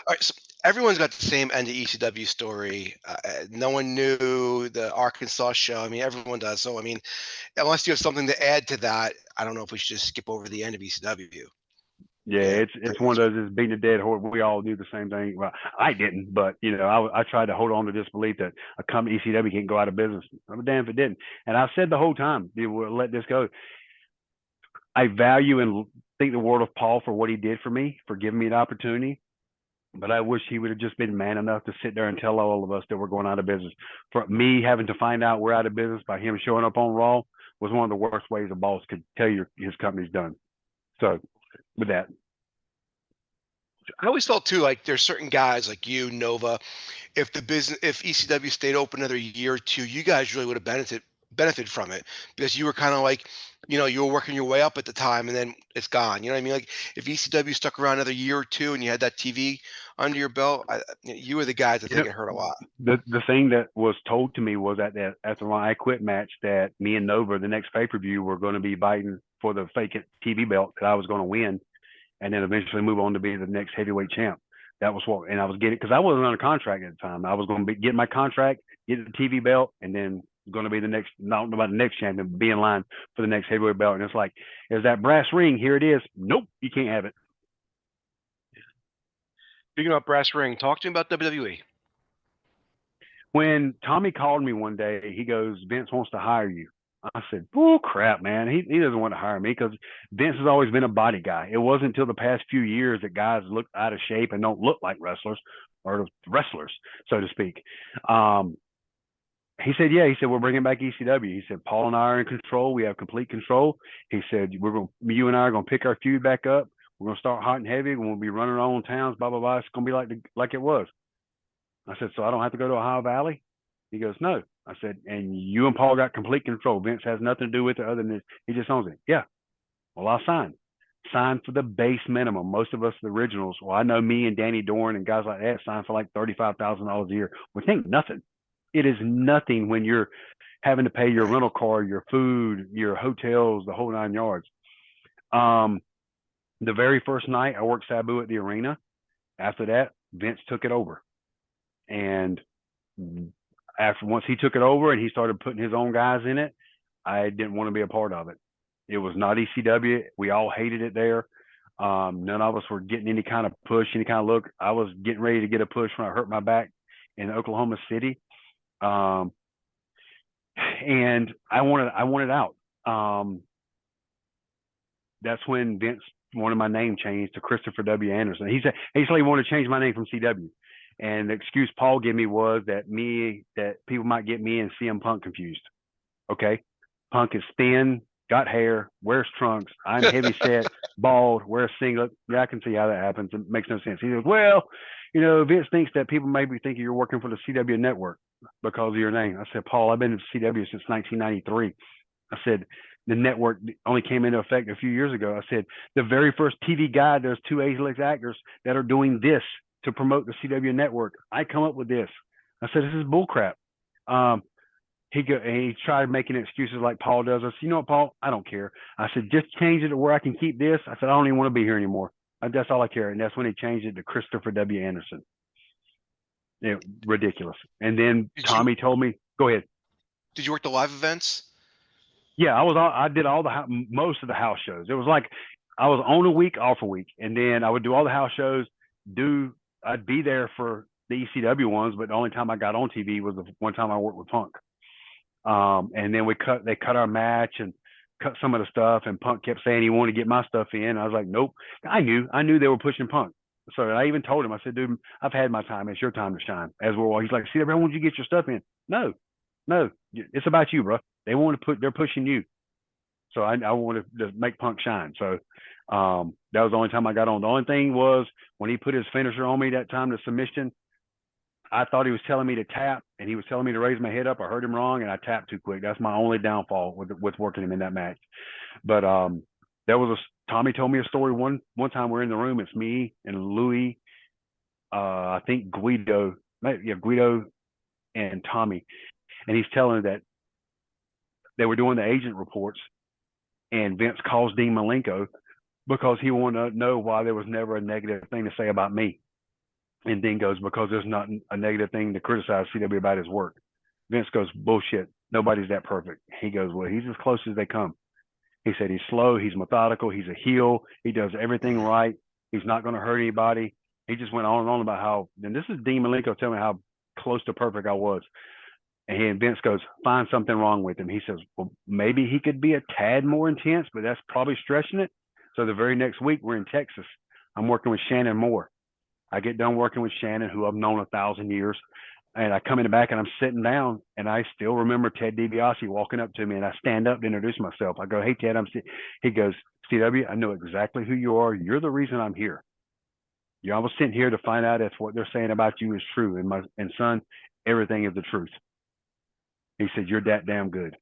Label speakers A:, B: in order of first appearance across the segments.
A: All right, so everyone's got the same end of ECW story. No one knew the Arkansas show. I mean, everyone does. So, I mean, unless you have something to add to that, I don't know if we should just skip over the end of ECW.
B: Yeah,
A: Yeah,
B: it's one of those that's beating a dead horse. We all do the same thing. Well, I didn't, but I tried to hold on to this belief that a company ECW can't go out of business. I'm damn if it didn't. And I said the whole time, we'll let this go. I value and think the world of Paul for what he did for me, for giving me the opportunity. But I wish he would have just been man enough to sit there and tell all of us that we're going out of business. For me having to find out we're out of business by him showing up on Raw was one of the worst ways a boss could tell you his company's done. So with that,
A: I always felt too like there's certain guys like you, Nova. If ECW stayed open another year or two, you guys really would have benefited from it because you were kind of like, you were working your way up at the time, and then it's gone. You know what I mean? Like if ECW stuck around another year or two, and you had that TV under your belt, you were the guys that
B: you
A: think
B: know,
A: it hurt a lot.
B: the thing that was told to me was that after my I Quit match that me and Nova the next pay per view were going to be fighting for the vacant TV belt that I was going to win, and then eventually move on to be the next heavyweight champ. That was what, and I was getting because I wasn't under contract at the time. I was going to be getting my contract, get the TV belt, and then going to be the next, not about the next champion, but be in line for the next heavyweight belt. And it's like, is that brass ring? Here it is. Nope, you can't have it.
A: Speaking about brass ring, talk to me about WWE.
B: When Tommy called me one day, he goes, Vince wants to hire you. I said, "Bull crap, man. He doesn't want to hire me because Vince has always been a body guy. It wasn't until the past few years that guys look out of shape and don't look like wrestlers or wrestlers, so to speak." Um, he said, "Yeah." He said, "We're bringing back ECW." He said, "Paul and I are in control. We have complete control." He said, You and I are going to pick our feud back up. We're going to start hot and heavy. We'll be running our own towns. Blah blah blah. It's going to be like it was." I said, "So I don't have to go to Ohio Valley?" He goes, "No." I said, "And you and Paul got complete control. Vince has nothing to do with it other than this. He just owns it." "Yeah." "Well, I'll sign. Sign for the base minimum. Most of us, the originals, well, I know me and Danny Dorn and guys like that sign for like $35,000 a year, which ain't nothing. It is nothing when you're having to pay your
A: Right.
B: rental car, your food, your hotels, the whole 9 yards." Um, the very first night I worked Sabu at the arena. After that, Vince took it over. And after once he took it over and he started putting his own guys in it, I didn't want to be a part of it. It was not ECW. We all hated it there. None of us were getting any kind of push, any kind of look. I was getting ready to get a push when I hurt my back in Oklahoma City, um, and I wanted out. Um, that's when Vince wanted my name changed to Christopher W. Anderson. He said he wanted to change my name from CW. And the excuse Paul gave me was that people might get me and CM Punk confused. Okay. Punk is thin, got hair, wears trunks. I'm heavy set, bald, wear a singlet. Yeah, I can see how that happens. It makes no sense. He goes, "Well, Vince thinks that people maybe think you're working for the CW network because of your name." I said, "Paul, I've been in CW since 1993. I said, the network only came into effect a few years ago. I said, the very first TV guide, there's two A-list actors that are doing this to promote the CW network. I come up with this." I said, "This is bullcrap." Um, he tried making excuses like Paul does. I said, "You know what, Paul? I don't care." I said, "Just change it to where I can keep this." I said, "I don't even want to be here anymore. That's all I care." And that's when he changed it to Christopher W. Anderson. Ridiculous. And then
A: Did you
B: Tommy told me, "Go ahead."
A: did you work the live events?
B: Yeah, I did all most of the house shows. It was like I was on a week, off a week, and then I would do all the house shows. Do I'd be there for the ECW ones, but the only time I got on TV was the one time I worked with Punk. And then they cut our match and cut some of the stuff, and Punk kept saying he wanted to get my stuff in. I was like, "Nope." I knew they were pushing Punk. So I even told him, I said, "Dude, I've had my time. It's your time to shine." As well, he's like, "See, everyone wants you to get your stuff in." No, no, it's about you, bro. They're pushing you. So I wanted to make Punk shine. So that was the only time I got on. The only thing was when he put his finisher on me that time, the submission. I thought he was telling me to tap, and he was telling me to raise my head up. I heard him wrong, and I tapped too quick. That's my only downfall with working him in that match. But there was Tommy told me a story one time. We're in the room. It's me and Louis. I think Guido. Yeah, Guido and Tommy, and he's telling that they were doing the agent reports, and Vince calls Dean Malenko because he wanted to know why there was never a negative thing to say about me. And Dean goes, because there's not a negative thing to criticize CW about his work. Vince goes, bullshit. Nobody's that perfect. He goes, well, he's as close as they come. He said he's slow, he's methodical, he's a heel, he does everything
A: Mhm.
B: right, he's not going to hurt anybody. He just went on and on about how, and this is Dean Malenko telling me how close to perfect I was. And Vince goes, find something wrong with him. He says, well, maybe he could be a tad more intense, but that's probably stretching it. So the very next week, we're in Texas. I'm working with Shannon Moore. I get done working with Shannon, who I've known 1,000 years. And I come in the back and I'm sitting down and I still remember Ted DiBiase walking up to me and I stand up to introduce myself. I go, hey, Ted, he goes, CW, I know exactly who you are. You're the reason I'm here. I was sitting here to find out if what they're saying about you is true. And son, everything is the truth. He said, you're that damn good.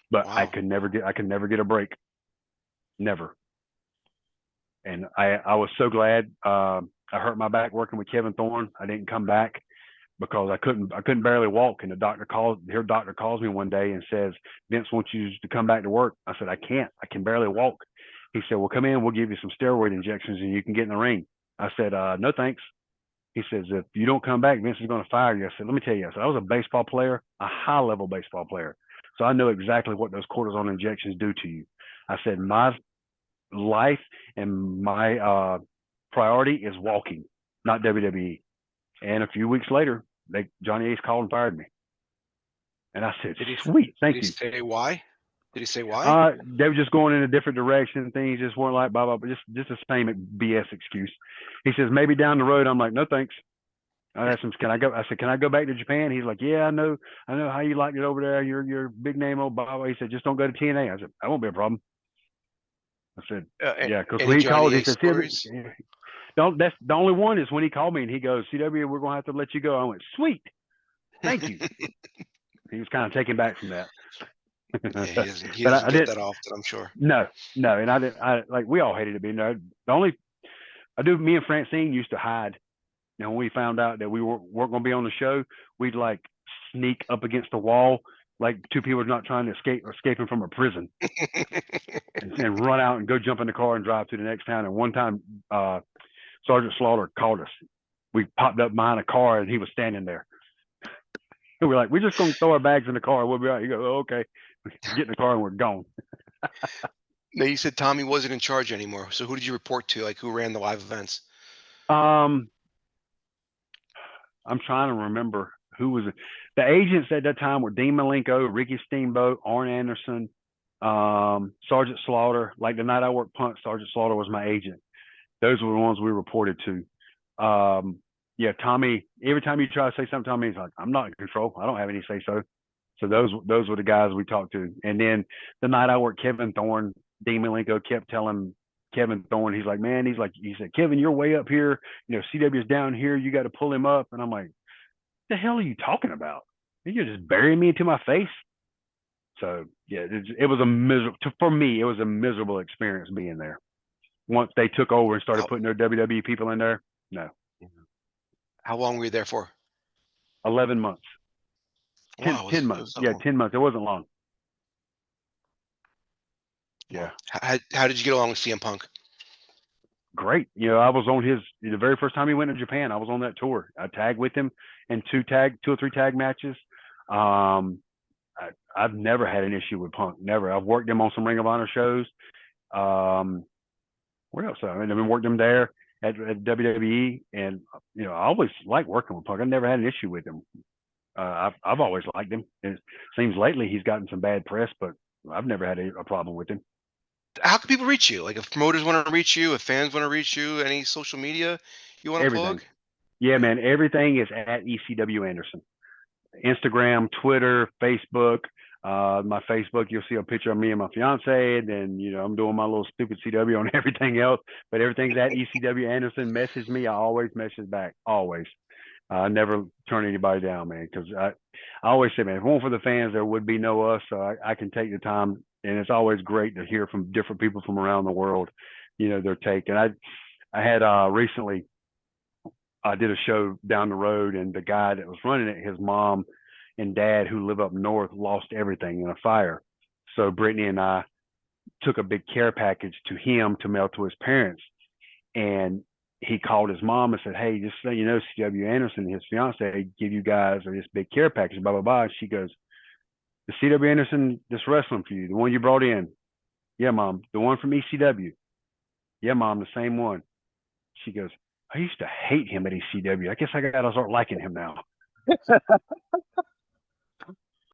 B: But
A: Wow.
B: I could never get a break. Never. And I was so glad. I hurt my back working with Kevin Thorne. I didn't come back because I couldn't barely walk. And her doctor calls me one day and says, Vince wants you to come back to work. I said, I can't. I can barely walk. He said, well, come in. We'll give you some steroid injections and you can get in the ring. I said, no, thanks. He says, if you don't come back, Vince is going to fire you. I said, let me tell you. I said, I was a baseball player, a high level baseball player. So I know exactly what those cortisone injections do to you. I said, my life and my priority is walking, not WWE. And a few weeks later, Johnny Ace called and fired me. And I said,
A: Did he
B: sweet,
A: did
B: thank
A: he
B: you.
A: say why? Did he say why?
B: They were just going in a different direction. Things just weren't like blah blah, but just the same BS excuse. He says maybe down the road. I'm like, no thanks. I asked him, can I go? I said, can I go back to Japan? He's like, yeah, I know how you like it over there. You're big name old Bob. He said, just don't go to TNA. I said, that won't be a problem. I said, yeah, because when
A: Any
B: he
A: Johnny
B: called, he
A: Ace
B: said, see,
A: stories?
B: don't. That's the only one is when he called me and he goes, CW, we're gonna have to let you go. I went, sweet, thank you. He was kind of taken back from that.
A: Yeah, he
B: But
A: doesn't
B: I
A: get
B: did
A: that often, I'm sure.
B: no, no, and I didn't. I like we all hated it being there. The only I do. Me and Francine used to hide. You know, when we found out that weren't going to be on the show, we'd like sneak up against the wall, like two people not trying to escaping from a prison, and run out and go jump in the car and drive to the next town. And one time, Sergeant Slaughter called us. We popped up behind a car and he was standing there. And we're like, we're just going to throw our bags in the car. We'll be out. He goes, oh, okay. We get in the car and we're gone.
A: Now you said Tommy wasn't in charge anymore. So who did you report to? Like who ran the live events?
B: Um, I'm trying to remember who was it. The agents at that time were Dean Malenko, Ricky Steamboat, Arn Anderson, Sergeant Slaughter. Like the night I worked Punch, Sergeant Slaughter was my agent. Those were the ones we reported to. Yeah, Tommy. Every time you try to say something, Tommy's like, "I'm not in control. I don't have any say so." So those were the guys we talked to. And then the night I worked Kevin Thorne, Dean Malenko kept telling Kevin Thorne, he's like, man, he said, Kevin, you're way up here. You know, CW's down here. You got to pull him up. And I'm like, the hell are you talking about? You're just burying me into my face. So yeah, it was a miserable for me. It was a miserable experience being there. Once they took over and started
A: How
B: putting their WWE people in there, no,
A: how long were you there for?
B: 11 months, 10,
A: Wow,
B: 10
A: it
B: months.
A: was that
B: Yeah,
A: long.
B: 10 months. It wasn't long.
A: Wow.
B: Yeah,
A: How did you get along with CM Punk?
B: great. You know, I was on the very first time he went to Japan. I was on that tour. I tagged with him in two or three tag matches. Um, I've never had an issue with Punk. Never. I've worked him on some Ring of Honor shows. Um, where else? I mean, I've been working him there at WWE, and you know, I always like working with Punk. I never had an issue with him. I've always liked him. It seems lately he's gotten some bad press, but I've never had a problem with him.
A: How can people reach you? Like if promoters want to reach you, if fans want to reach you, any social media you want to
B: Everything.
A: plug?
B: Yeah,
A: Yeah.
B: man. Everything is at ECW Anderson. Instagram, Twitter, Facebook. My Facebook, you'll see a picture of me and my fiance, and then I'm doing my little stupid CW on everything else. But everything's at ECW Anderson. Message me, I always message back, always. I never turn anybody down, man, because I always say, man, if it weren't for the fans, there would be no us. So I can take the time, and it's always great to hear from different people from around the world, their take. And I had recently I did a show down the road, and the guy that was running it, his mom and dad, who live up north, lost everything in a fire. So Brittany and I took a big care package to him to mail to his parents. And he called his mom and said, "Hey, just so you know, C.W. Anderson and his fiance give you guys this big care package, blah blah blah." And she goes, "The C.W. Anderson that's wrestling for you, the one you brought in?" "Yeah, mom." "The one from ECW?" "Yeah, mom, the same one." She goes, "I used to hate him at ECW. I guess I got to start liking him now."